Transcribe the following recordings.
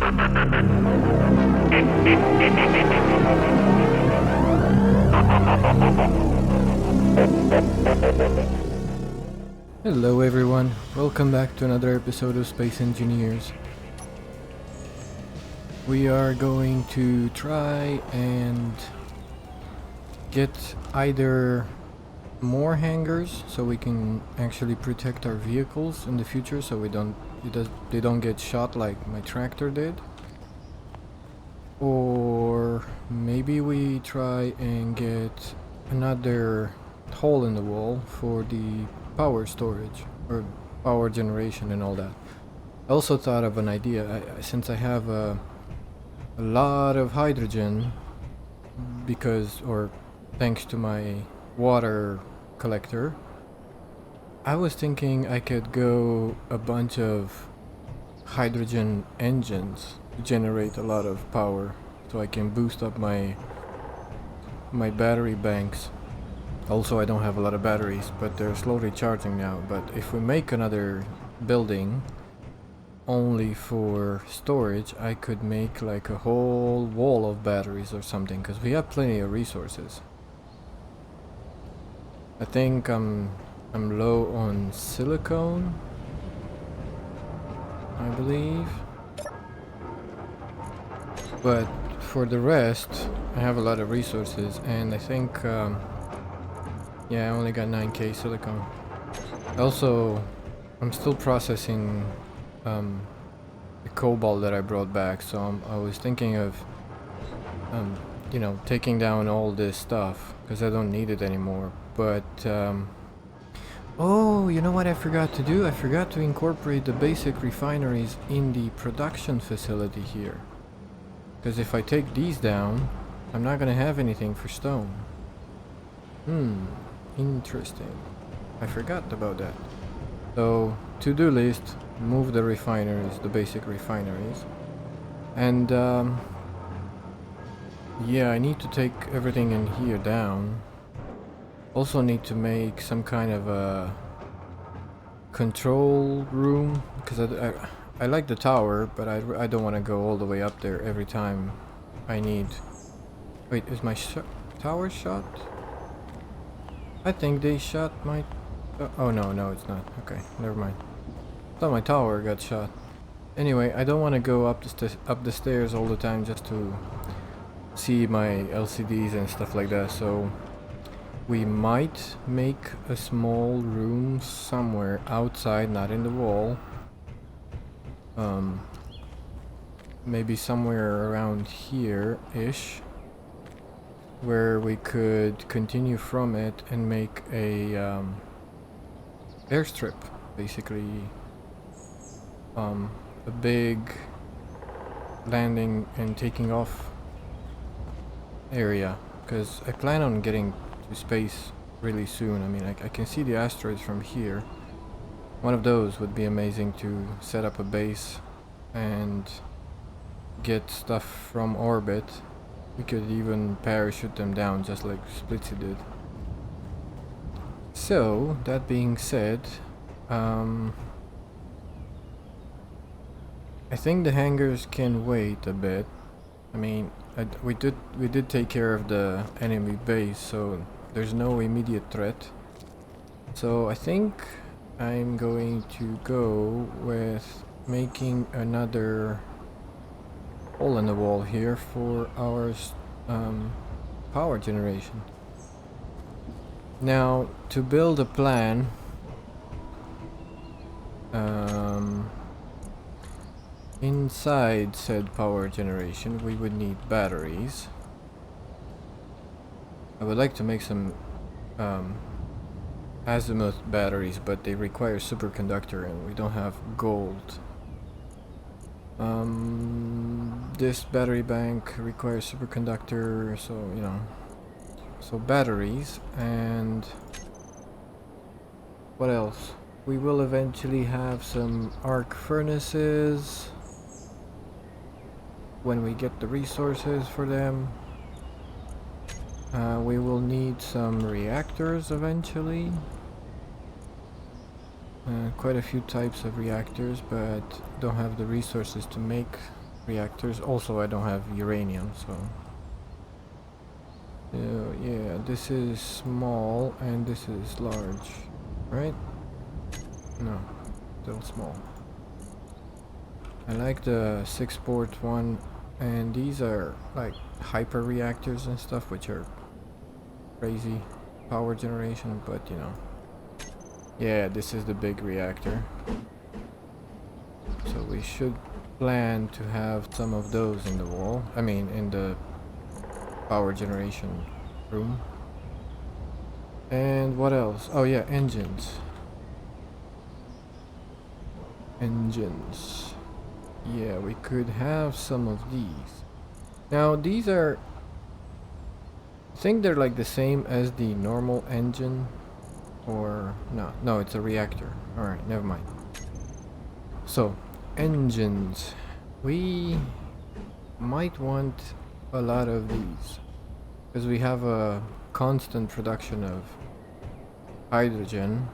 Hello everyone, welcome back to another episode of Space Engineers. We are going to try and get either more hangars so we can actually protect our vehicles in the future so they don't get shot like my tractor did. Or maybe we try and get another hole in the wall for the power storage or power generation and all that. I also thought of an idea. Since I have a lot of hydrogen thanks to my water collector, I was thinking I could go a bunch of hydrogen engines to generate a lot of power so I can boost up my battery banks. Also, I don't have a lot of batteries, but they're slowly charging now. But if we make another building only for storage, I could make like a whole wall of batteries or something, because we have plenty of resources. I think I'm low on silicone, I believe. But for the rest, I have a lot of resources, and I think yeah, I only got 9k silicone. Also, I'm still processing the cobalt that I brought back, so I was thinking of you know, taking down all this stuff because I don't need it anymore. But oh, you know what I forgot to do? I forgot to incorporate the basic refineries in the production facility here. Because if I take these down, I'm not gonna have anything for stone. Interesting. I forgot about that. So, to-do list, move the refineries, the basic refineries. And yeah, I need to take everything in here down. Also need to make some kind of a control room, because I like the tower, but I don't want to go all the way up there every time I need... Wait, is my tower shot? I think they shot my... oh no, it's not. Okay, never mind. I thought my tower got shot. Anyway, I don't want to go up the stairs all the time just to see my LCDs and stuff like that, so we might make a small room somewhere outside, not in the wall. Maybe somewhere around here-ish, where we could continue from it and make a airstrip, basically. A big landing and taking off area, because I plan on getting to space really soon. I mean, I can see the asteroids from here. One of those would be amazing to set up a base and get stuff from orbit. We could even parachute them down just like Splitsy did. So, that being said, I think the hangars can wait a bit. I mean, we did take care of the enemy base, so there's no immediate threat. So I think I'm going to go with making another hole in the wall here for our power generation. Now, to build a plan, inside said power generation we would need batteries. I would like to make some azimuth batteries, but they require superconductor and we don't have gold. This battery bank requires superconductor, so you know, so batteries. And what else? We will eventually have some arc furnaces when we get the resources for them. We will need some reactors eventually. Quite a few types of reactors, but don't have the resources to make reactors. Also, I don't have uranium, so... yeah, this is small and this is large, right? No, still small. I like the 6-port one, and these are like hyper reactors and stuff, which are crazy power generation, but you know. Yeah, this is the big reactor. So we should plan to have some of those in the wall. I mean, in the power generation room. And what else? Oh yeah, engines. Engines. Yeah, we could have some of these. Now these are... I think they're like the same as the normal engine. Or... no, it's a reactor. Alright, never mind. So, engines. We might want a lot of these. Because we have a constant production of hydrogen.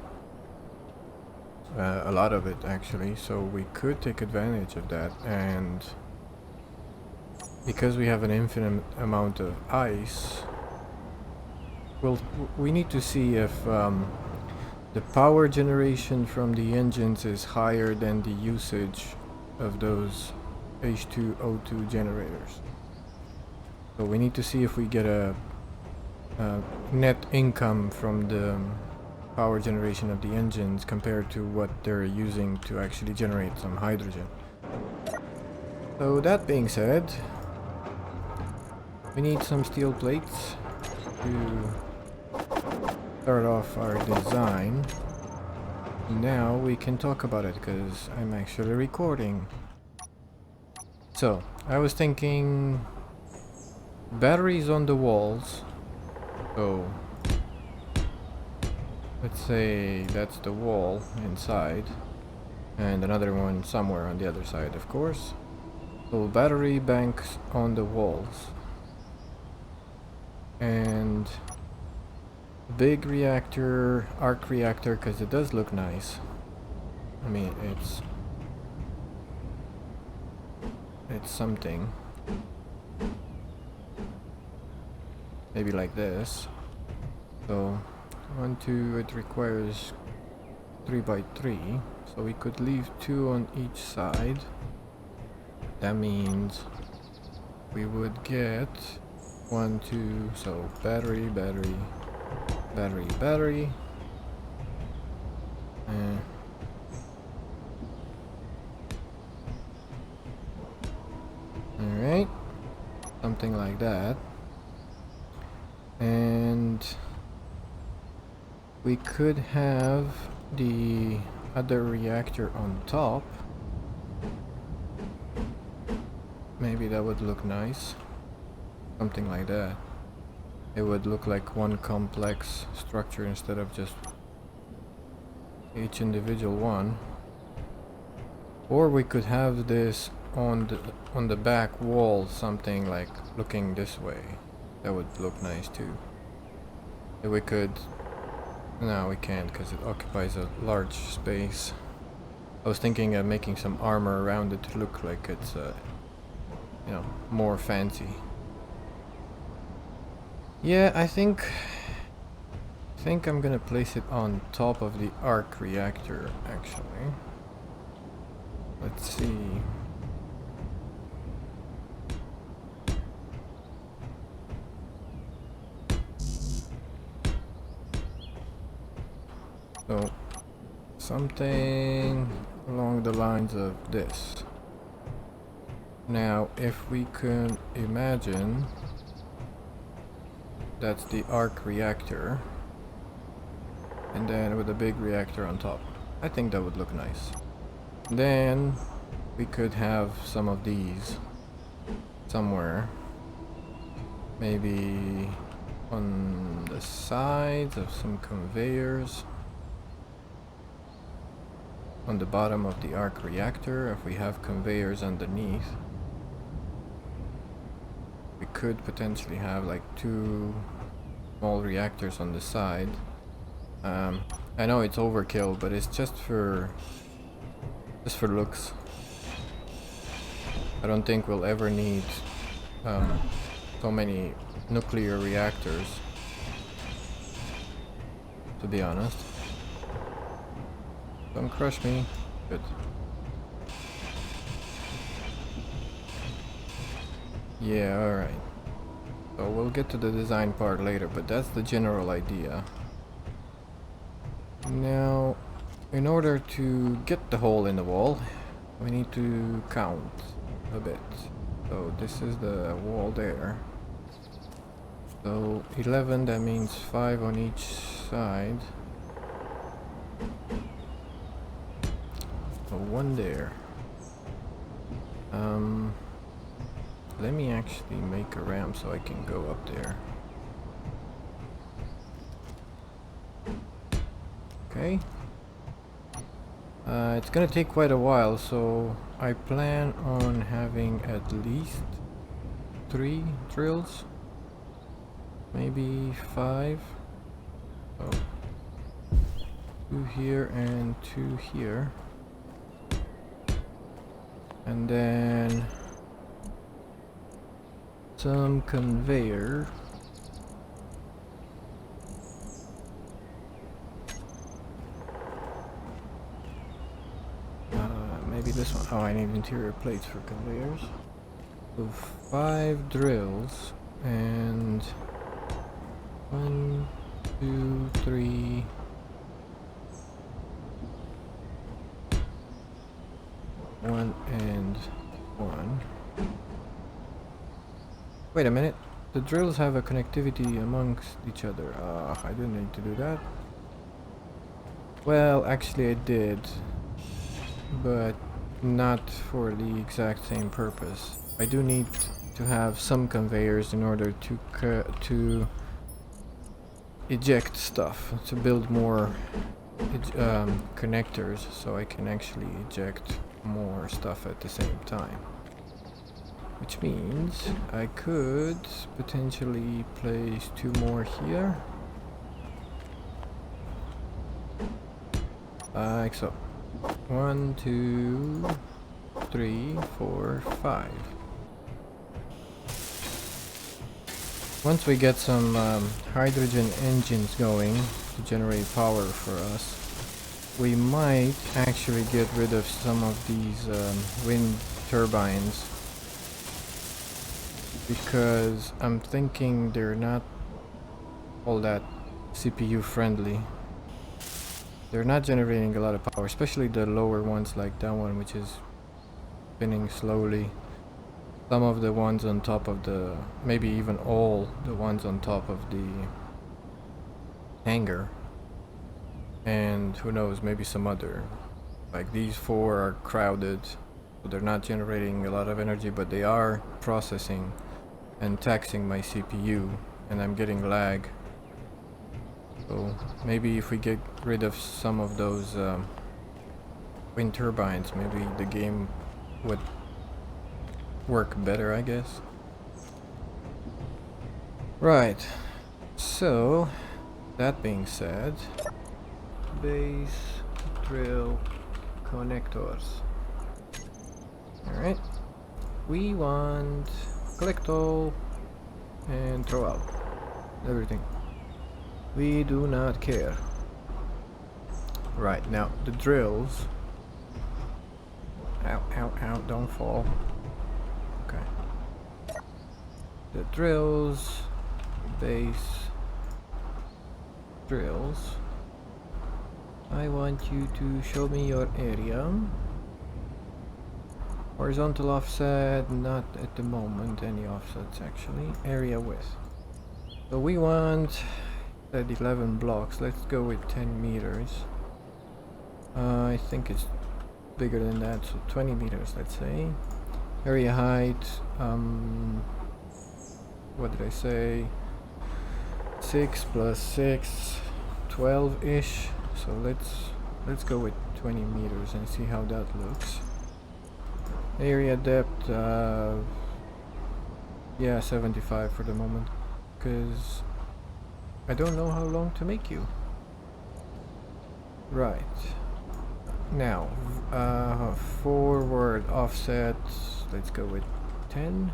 A lot of it actually, so we could take advantage of that. And because we have an infinite amount of ice, we need to see if the power generation from the engines is higher than the usage of those H2O2 generators. So we need to see if we get a net income from the power generation of the engines compared to what they're using to actually generate some hydrogen. So that being said, we need some steel plates to start off our design. Now we can talk about it because I'm actually recording. So I was thinking batteries on the walls. So let's say that's the wall inside, and another one somewhere on the other side, of course. So battery banks on the walls, and big reactor, arc reactor, because it does look nice. I mean, it's something. Maybe like this. So 1, 2, it requires 3 by 3, so we could leave 2 on each side. That means we would get 1, 2, so battery, battery, battery, battery. Alright, something like that. And we could have the other reactor on top. Maybe that would look nice. Something like that. It would look like one complex structure instead of just each individual one. Or we could have this on the back wall, something like looking this way. That would look nice too. If we could... No, we can't because it occupies a large space. I was thinking of making some armor around it to look like it's, you know, more fancy. Yeah, I think I'm gonna place it on top of the arc reactor, actually. Let's see. So, something along the lines of this. Now, if we can imagine that's the arc reactor, and then with a big reactor on top, I think that would look nice. Then we could have some of these somewhere, maybe on the sides of some conveyors. On the bottom of the arc reactor, if we have conveyors underneath, we could potentially have like 2 small reactors on the side. I know it's overkill, but it's just for looks. I don't think we'll ever need so many nuclear reactors, to be honest. Don't crush me. Good. Yeah, alright. So we'll get to the design part later, but that's the general idea. Now, in order to get the hole in the wall, we need to count a bit. So this is the wall there. So 11, that means 5 on each side. So 1 there. Let me actually make a ramp so I can go up there. Okay. It's gonna take quite a while, so I plan on having at least 3 drills, maybe 5. Oh, 2 here and 2 here, and then some conveyor. Maybe this one. Oh, I need interior plates for conveyors. So 5 drills and 1, 2, 3. One and 1. Wait a minute. The drills have a connectivity amongst each other. I didn't need to do that. Well, actually I did, but not for the exact same purpose. I do need to have some conveyors in order to eject stuff, to build more connectors, so I can actually eject more stuff at the same time. Which means I could potentially place 2 more here. Like so. 1, 2, 3, 4, 5. Once we get some hydrogen engines going to generate power for us, we might actually get rid of some of these wind turbines, because I'm thinking they're not all that CPU friendly. They're not generating a lot of power, especially the lower ones like that one, which is spinning slowly. Some of the ones on top of the, maybe even all the ones on top of the hangar, and who knows, maybe some other. Like these 4 are crowded, so they're not generating a lot of energy, but they are processing and taxing my CPU, and I'm getting lag. So maybe if we get rid of some of those wind turbines, maybe the game would work better, I guess. Right, so that being said, base drill connectors. Alright, we want collect all and throw out everything. We do not care. Right, now the drills. Ow, ow, ow, don't fall. Okay. The drills, base drills. I want you to show me your area. Horizontal offset, not at the moment any offsets actually. Area width. So we want at 11 blocks. Let's go with 10 meters. I think it's bigger than that, so 20 meters, let's say. Area height, what did I say? 6 plus 6, 12-ish. So let's go with 20 meters and see how that looks. Area depth, yeah, 75 for the moment, because I don't know how long to make you. Right. Now, forward offset let's go with 10.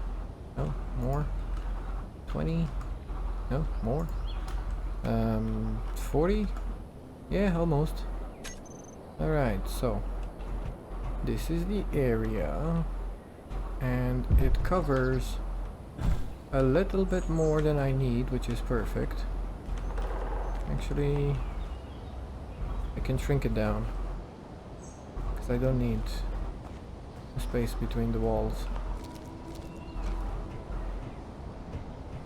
No, more. 20. No, more. 40. Yeah, almost. Alright, so this is the area, and it covers a little bit more than I need, which is perfect. Actually, I can shrink it down because I don't need space between the walls.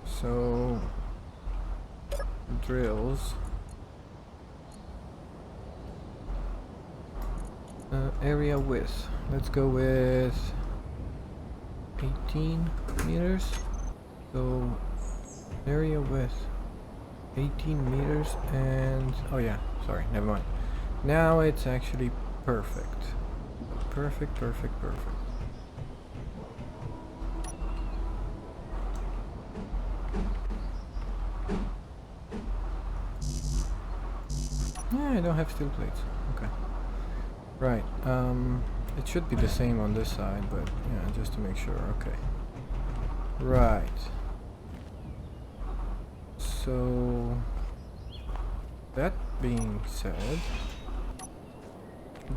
So, drills. Area width. Let's go with 18 meters. So, area width 18 meters, and oh yeah, sorry, never mind. Now it's actually perfect. Perfect, perfect, perfect. Yeah, I don't have steel plates. Okay. Right. It should be the same on this side, but yeah, just to make sure. Okay. Right. So, that being said,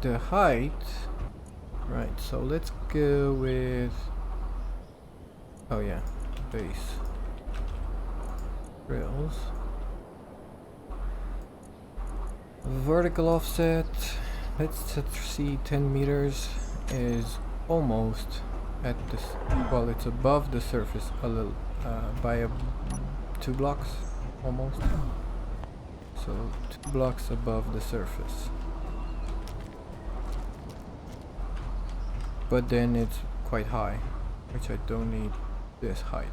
the height, right, so let's go with, oh yeah, base rails. Vertical offset, let's see, 10 meters is almost at this, well, it's above the surface a little, by 2 blocks, almost. So 2 blocks above the surface. But then it's quite high, which I don't need this height.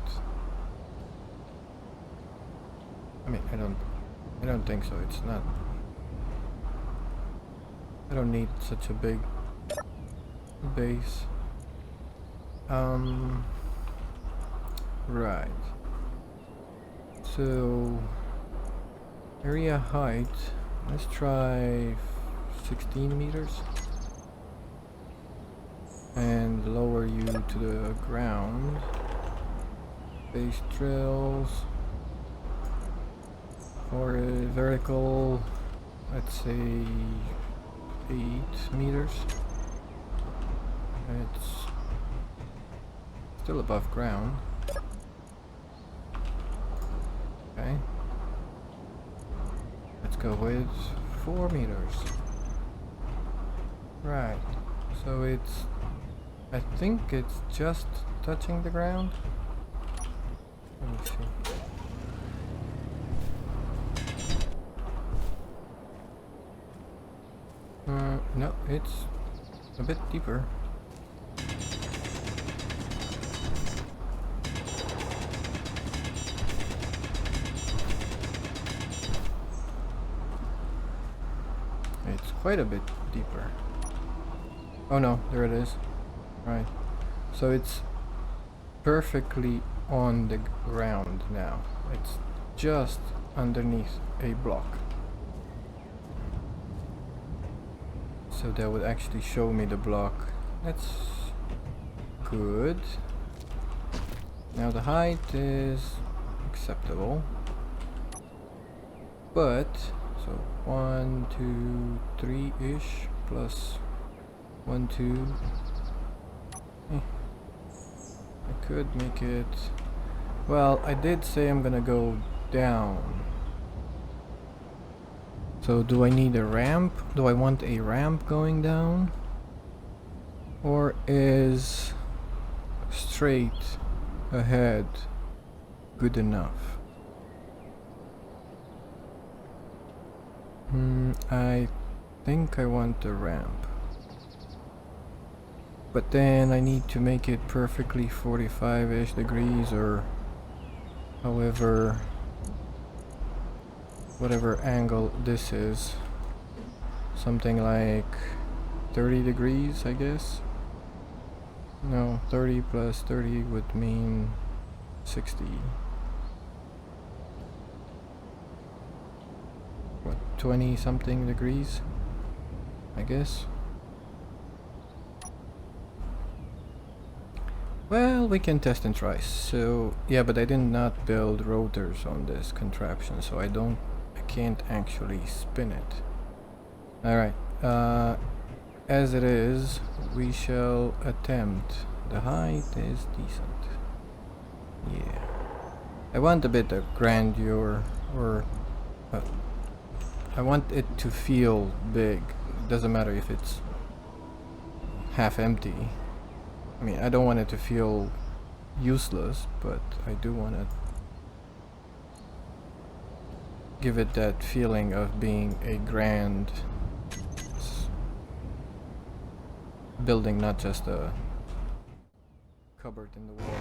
I mean, I don't think so. It's not. I don't need such a big base. Right. So area height, let's try 16 meters and lower you to the ground. Base drills for a vertical, let's say 8 meters. It's still above ground. Okay. Let's go with 4 meters. Right. So it's, I think it's just touching the ground. Let me see. No, it's a bit deeper. It's quite a bit deeper. Oh no, there it is. Right. So it's perfectly on the ground now. It's just underneath a block. So that would actually show me the block. That's good. Now the height is acceptable. But, so 1, 2, 3-ish plus 1, 2. I could make it, well, I did say I'm gonna go down. So do I need a ramp? Do I want a ramp going down? Or is straight ahead good enough? I think I want a ramp. But then I need to make it perfectly 45-ish degrees, or however, whatever angle this is. Something like 30 degrees, I guess. No, 30 plus 30 would mean 60. What, 20 something degrees, I guess. Well, we can test and try. So, yeah, but I did not build rotors on this contraption, so I can't actually spin it. Alright, as it is, we shall attempt. The height is decent. Yeah. I want a bit of grandeur, or I want it to feel big. It doesn't matter if it's half empty. I mean, I don't want it to feel useless, but I do want to give it that feeling of being a grand building, not just a cupboard in the wall.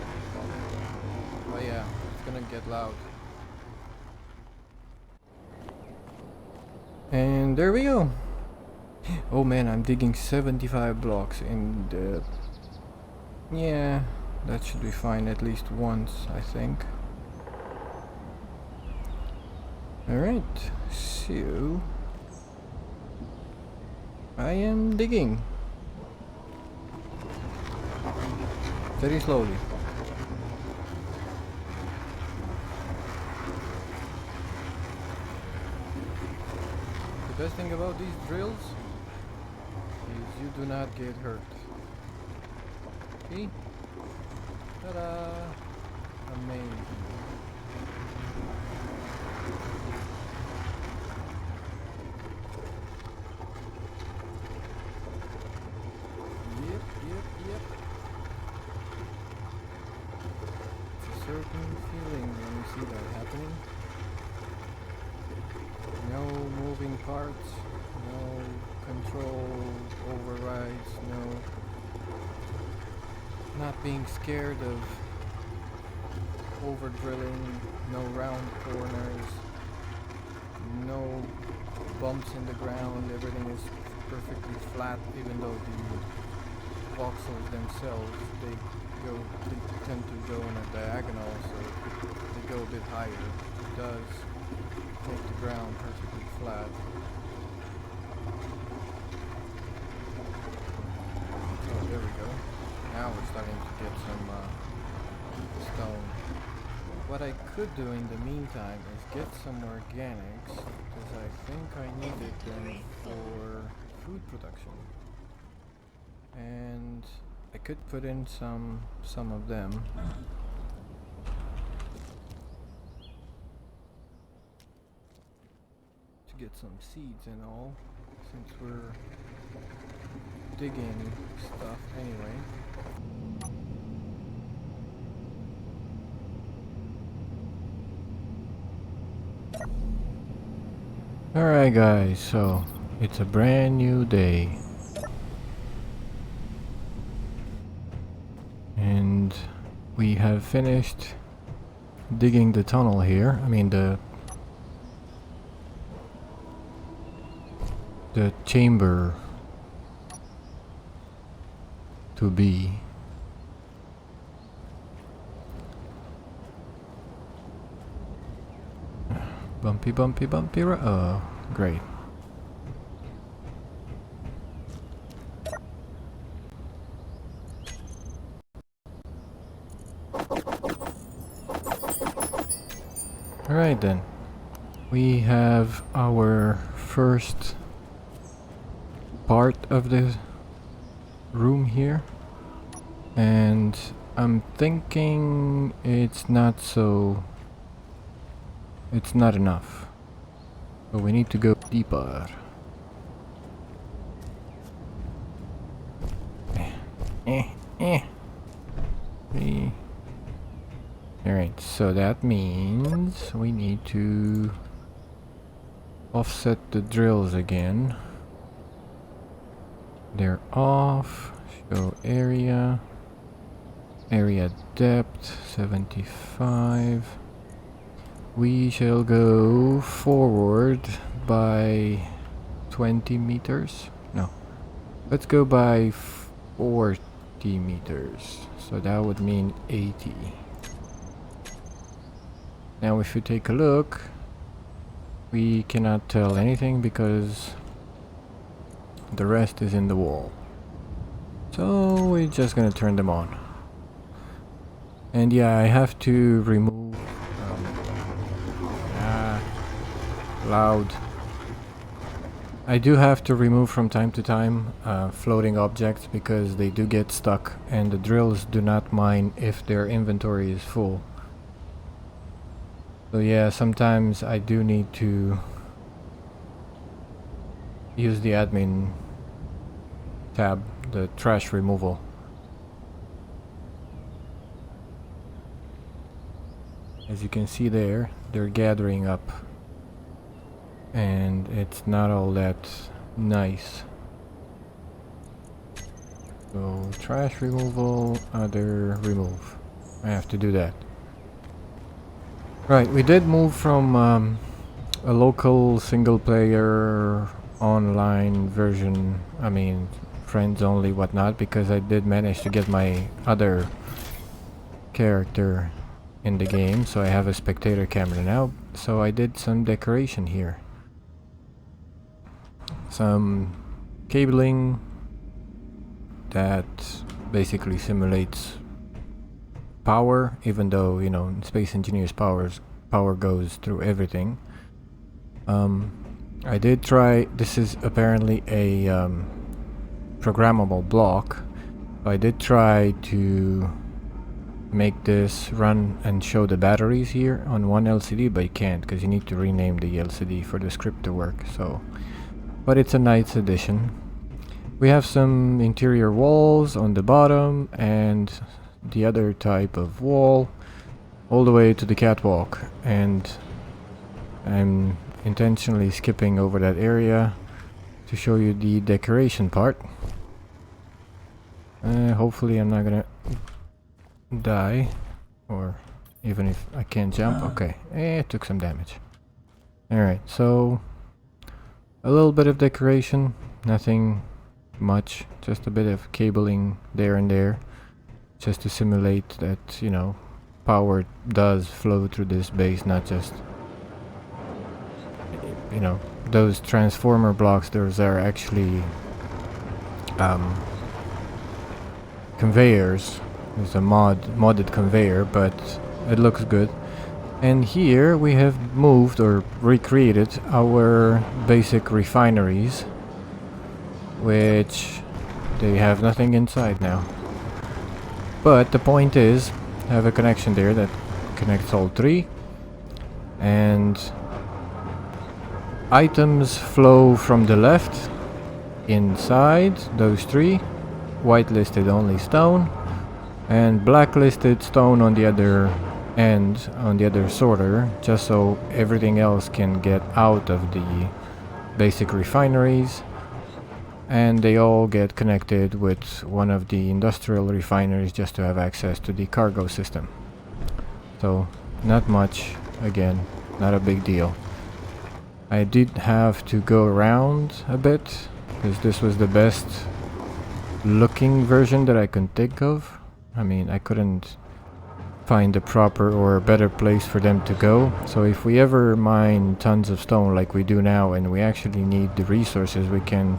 Oh yeah, it's gonna get loud. And there we go. Oh man, I'm digging 75 blocks in the... Yeah, that should be fine at least once, I think. Alright, so... I am digging. Very slowly. The best thing about these drills is you do not get hurt. See? Ta-da! Amazing. Yep. It's a certain feeling when you see that happening. No moving parts, no control overrides, not being scared of over drilling, no round corners, no bumps in the ground, everything is perfectly flat, even though the voxels themselves, they tend to go on a diagonal, so they go a bit higher. It does make the ground perfectly flat. Oh, there we go. Now we're starting to get some stone. What I could do in the meantime is get some organics, because I think I needed them for food production. And I could put in some of them. To get some seeds and all, since we're digging stuff anyway. Alright guys, so it's a brand new day. And we have finished digging the tunnel here. I mean the chamber to be. Bumpy, oh, great. Alright then. We have our first part of the room here. And I'm thinking it's not enough. So we need to go deeper. Alright, so that means we need to offset the drills again. They're off. Show area. Area depth 75. We shall go forward by 20 meters. No, let's go by 40 meters. So that would mean 80. Now if you take a look, we cannot tell anything because the rest is in the wall. So we're just gonna turn them on. And yeah, I have to remove loud. I do have to remove from time to time floating objects because they do get stuck, and the drills do not mind if their inventory is full. So yeah, sometimes I do need to use the admin tab, the trash removal. As you can see there, they're gathering up, and it's not all that nice. So trash removal, other remove. I have to do that. Right, we did move from a local single player online version, I mean friends only whatnot, because I did manage to get my other character in the game, so I have a spectator camera now. So I did some decoration here, some cabling that basically simulates power, even though, you know, in Space Engineers power goes through everything. I did try, this is apparently a programmable block. I did try to make this run and show the batteries here on one LCD, but you can't because you need to rename the LCD for the script to work. So, but it's a nice addition. We have some interior walls on the bottom and the other type of wall all the way to the catwalk, and I'm intentionally skipping over that area to show you the decoration part. Hopefully I'm not gonna die, or even if I can't jump. Okay, it took some damage. Alright, so a little bit of decoration, nothing much, just a bit of cabling there and there, just to simulate that, you know, power does flow through this base, not just, you know, those transformer blocks. Those are actually conveyors. It's a modded conveyor, but it looks good. And here we have moved or recreated our basic refineries, which they have nothing inside now. But the point is, I have a connection there that connects all three, and items flow from the left inside those three, whitelisted only stone, and blacklisted stone on the other end, on the other sorter, just so everything else can get out of the basic refineries, and they all get connected with one of the industrial refineries just to have access to the cargo system. So not much, again, not a big deal. I did have to go around a bit because this was the best looking version that I could think of. I mean, I couldn't find a proper or a better place for them to go. So if we ever mine tons of stone like we do now, and we actually need the resources, we can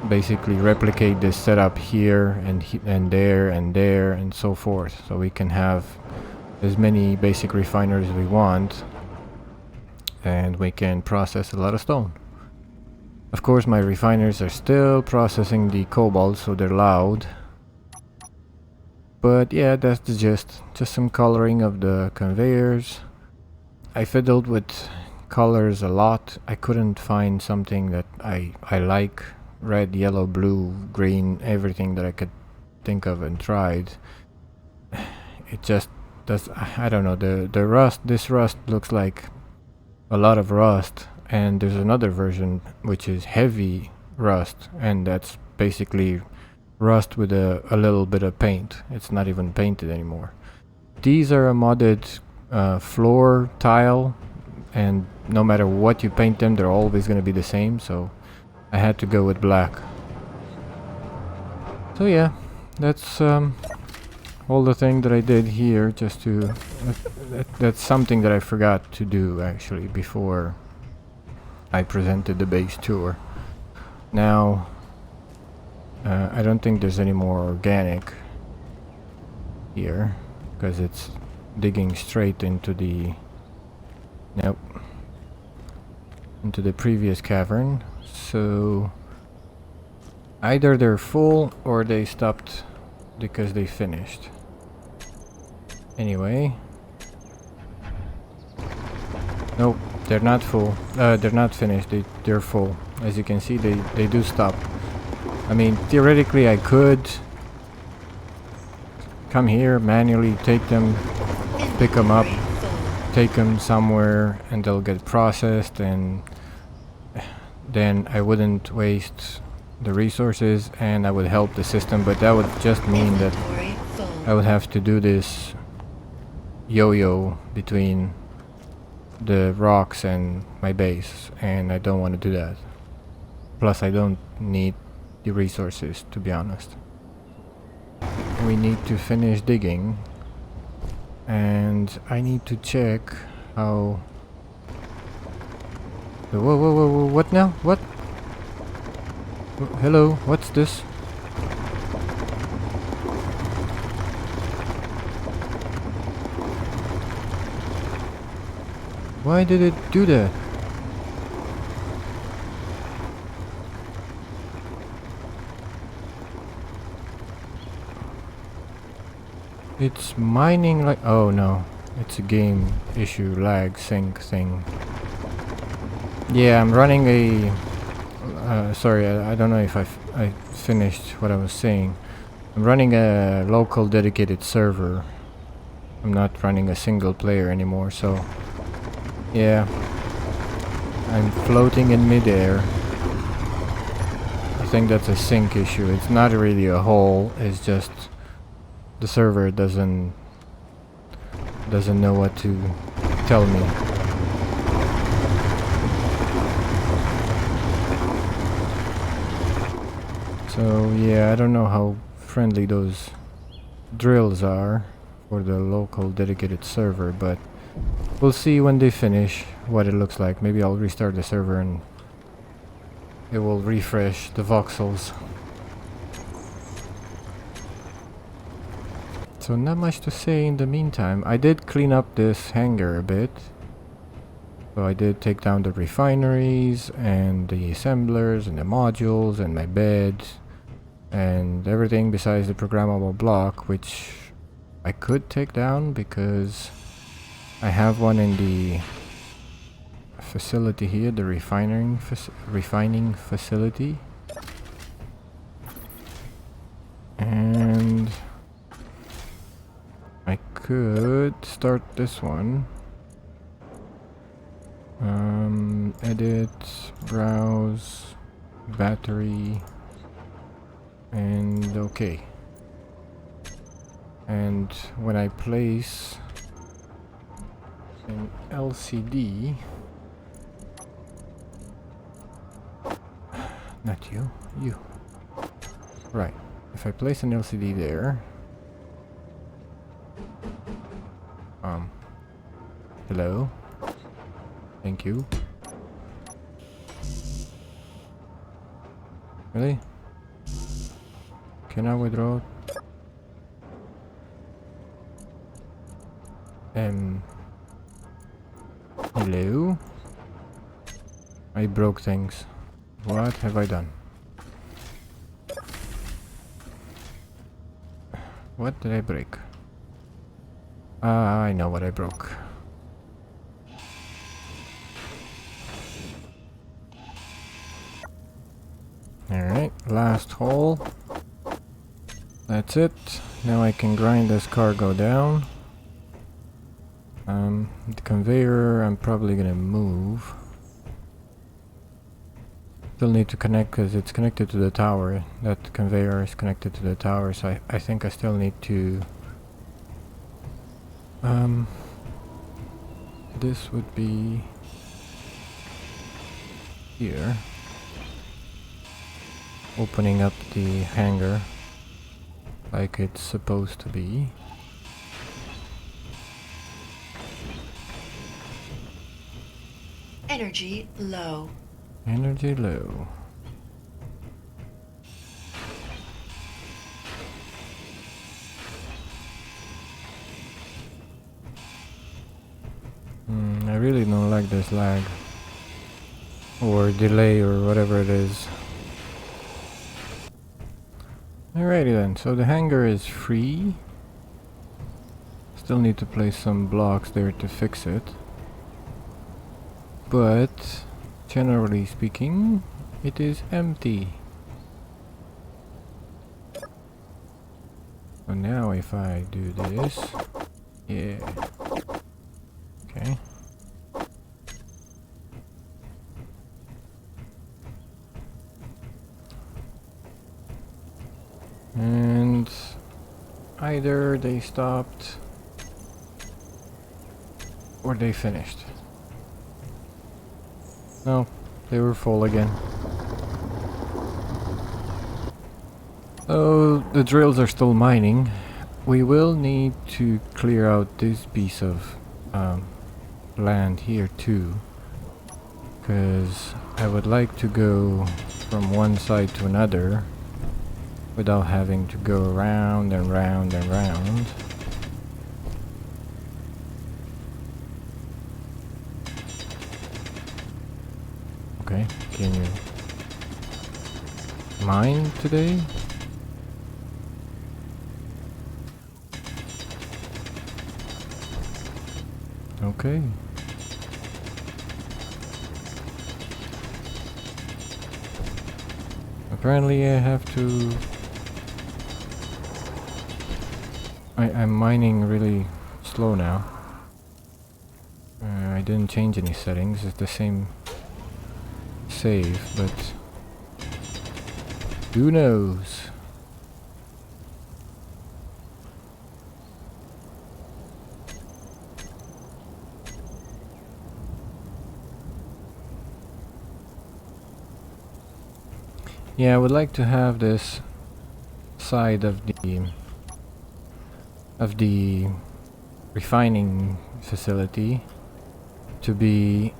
basically replicate this setup here and there and there and so forth. So we can have as many basic refineries as we want, and we can process a lot of stone. Of course, my refiners are still processing the cobalt, so they're loud. But yeah, that's the gist. Just some coloring of the conveyors. I fiddled with colors a lot. I couldn't find something that I like. Red, yellow, blue, green, everything that I could think of and tried. It just does, I don't know, the rust, this rust looks like a lot of rust, and there's another version which is heavy rust, and that's basically rust with a little bit of paint. It's not even painted anymore. These are a modded floor tile, and no matter what you paint them, they're always going to be the same, so I had to go with black. So yeah, that's all the thing that I did here, just to that's something that I forgot to do actually before I presented the base tour. Now I don't think there's any more organic, here, because it's digging straight into the... Nope. Into the previous cavern. So either they're full or they stopped because they finished. Anyway. Nope, they're not full. They're not finished. They're full. As you can see, they do stop. I mean, theoretically I could come here, manually take them, pick them up, take them somewhere, and they'll get processed, and then I wouldn't waste the resources and I would help the system, but that would just mean that I would have to do this yo-yo between the rocks and my base, and I don't want to do that. Plus I don't need the resources, to be honest. We need to finish digging, and I need to check how... Whoa, whoa, whoa, whoa, what now? What? Hello, what's this? Why did it do that? It's mining like... Oh no, it's a game issue, lag, sync thing. Yeah, I'm running a... sorry, I don't know if I finished what I was saying. I'm running a local dedicated server. I'm not running a single player anymore, so... Yeah. I'm floating in midair. I think that's a sync issue. It's not really a hole, it's just... The server doesn't know what to tell me. So yeah, I don't know how friendly those drills are for the local dedicated server, but we'll see when they finish what it looks like. Maybe I'll restart the server and it will refresh the voxels. So not much to say in the meantime. I did clean up this hangar a bit. So I did take down the refineries and the assemblers and the modules and my bed and everything besides the programmable block, which I could take down because I have one in the facility here, the refining facility. And I could start this one. Edit, browse, battery, and okay. And when I place an LCD, not you, right. If I place an LCD there, hello, thank you. Really? Can I withdraw? Hello? I broke things. What have I done? What did I break? I know what I broke. Alright, last hole. That's it. Now I can grind this cargo down. The conveyor I'm probably gonna move. Still need to connect because it's connected to the tower. That conveyor is connected to the tower, so I think I still need to... this would be... here. Opening up the hangar like it's supposed to be. Energy low. Energy low. I really don't like this lag. Or delay or whatever it is. Alrighty then, so the hangar is free. Still need to place some blocks there to fix it. But generally speaking, it is empty. So now if I do this, yeah. Okay. And either they stopped or they finished. No, they were full again. So the drills are still mining. We will need to clear out this piece of land here too, because I would like to go from one side to another without having to go around and round and round. Okay, can you mine today? Okay. Apparently I have to... I'm mining really slow now. I didn't change any settings, it's the same save, but who knows? Yeah, I would like to have this side of the refining facility to be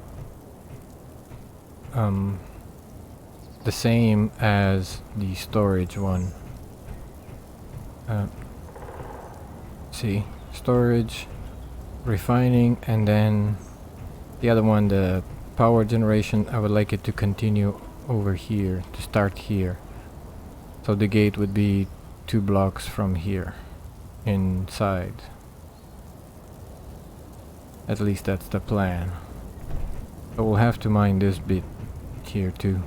the same as the storage one. See, storage, refining, and then the other one, the power generation, I would like it to continue over here, to start here. So the gate would be 2 blocks from here inside. At least that's the plan. So we'll have to mine this bit here too.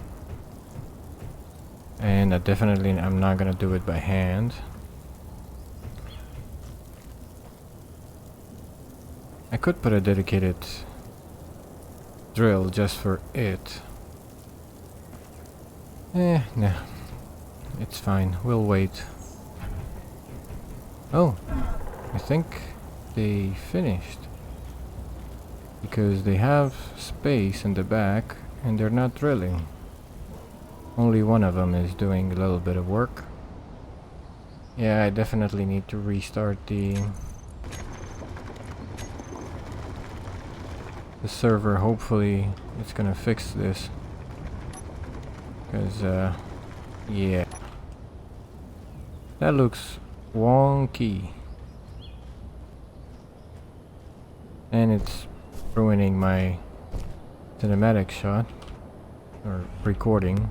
And definitely I'm not gonna do it by hand. I could put a dedicated drill just for it. No. It's fine. We'll wait. Oh, I think they finished. Because they have space in the back and they're not drilling. Only one of them is doing a little bit of work. Yeah, I definitely need to restart the server. Hopefully it's gonna fix this. Because, yeah. That looks wonky. And it's ruining my cinematic shot. Or recording.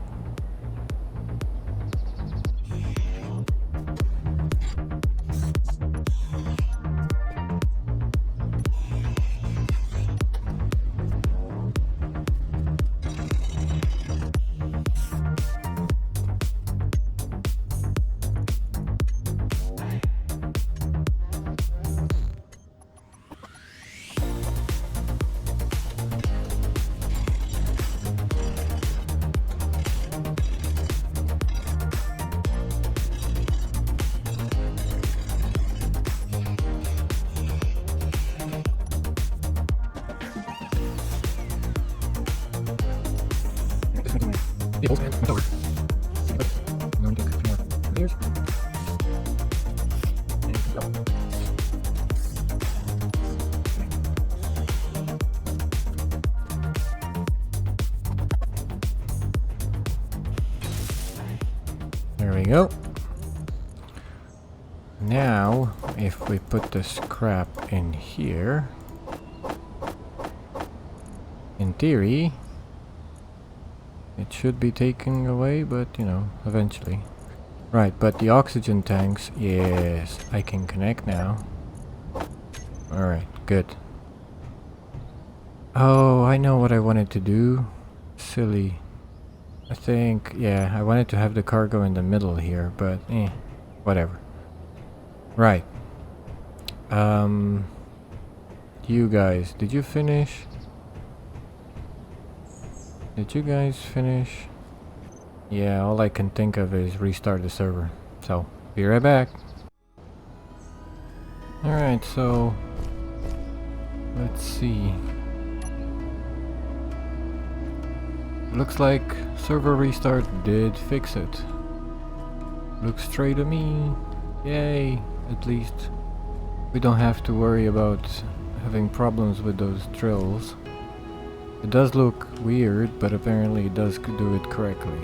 There we go. Now, if we put the scrap in here, In theory, it should be taken away, but you know, eventually. Right, but the oxygen tanks, yes, I can connect now. Alright, good. Oh, I know what I wanted to do. Silly. I think, yeah, I wanted to have the cargo in the middle here, but whatever. Right. You guys, did you finish? Did you guys finish? Yeah, all I can think of is restart the server. So, be right back. Alright, so let's see. Looks like server restart did fix it. Looks straight to me. Yay! At least we don't have to worry about having problems with those drills. It does look weird, but apparently it does do it correctly.